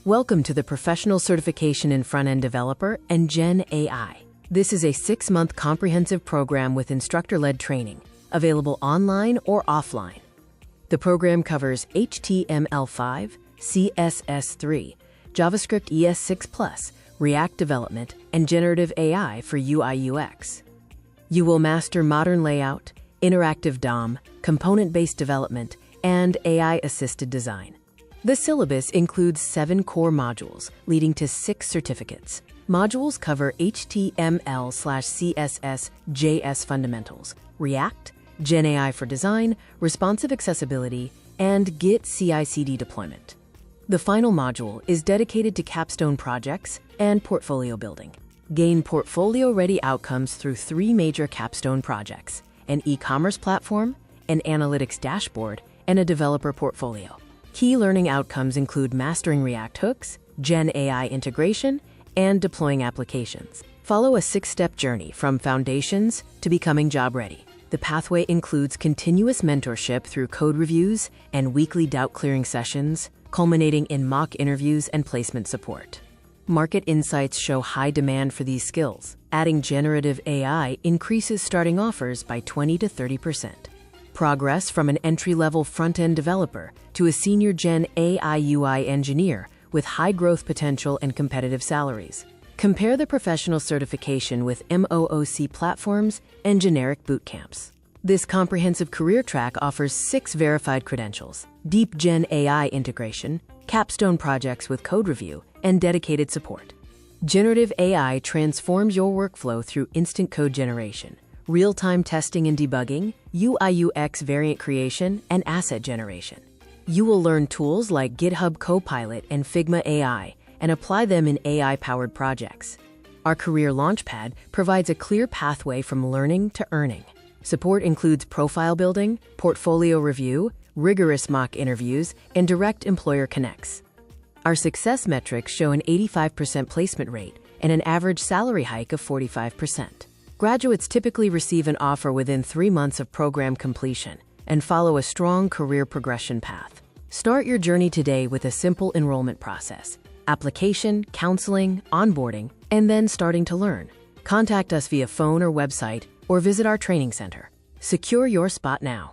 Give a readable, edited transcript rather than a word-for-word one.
Welcome to the Professional Certification in Front-End Developer and Gen AI. This is a 6-month comprehensive program with instructor-led training, available online or offline. The program covers HTML5, CSS3, JavaScript ES6+, React development, and generative AI for UI/UX. You will master modern layout, interactive DOM, component-based development, and AI-assisted design. The syllabus includes 7 core modules, leading to 6 certificates. Modules cover HTML/CSS, JS fundamentals, React, Gen AI for design, responsive accessibility, and Git CI/CD deployment. The final module is dedicated to capstone projects and portfolio building. Gain portfolio-ready outcomes through 3 major capstone projects: an e-commerce platform, an analytics dashboard, and a developer portfolio. Key learning outcomes include mastering React hooks, Gen AI integration, and deploying applications. Follow a 6-step journey from foundations to becoming job-ready. The pathway includes continuous mentorship through code reviews and weekly doubt-clearing sessions, culminating in mock interviews and placement support. Market insights show high demand for these skills. Adding generative AI increases starting offers by 20 to 30%. Progress from an entry-level front-end developer to a senior Gen AI UI engineer with high growth potential and competitive salaries. Compare the professional certification with MOOC platforms and generic boot camps. This comprehensive career track offers 6 verified credentials: deep Gen AI integration, capstone projects with code review, and dedicated support. Generative AI transforms your workflow through instant code generation, real-time testing and debugging, UI/UX variant creation, and asset generation. You will learn tools like GitHub Copilot and Figma AI and apply them in AI-powered projects. Our Career Launchpad provides a clear pathway from learning to earning. Support includes profile building, portfolio review, rigorous mock interviews, and direct employer connects. Our success metrics show an 85% placement rate and an average salary hike of 45%. Graduates typically receive an offer within 3 months of program completion and follow a strong career progression path. Start your journey today with a simple enrollment process: application, counseling, onboarding, and then starting to learn. Contact us via phone or website or visit our training center. Secure your spot now.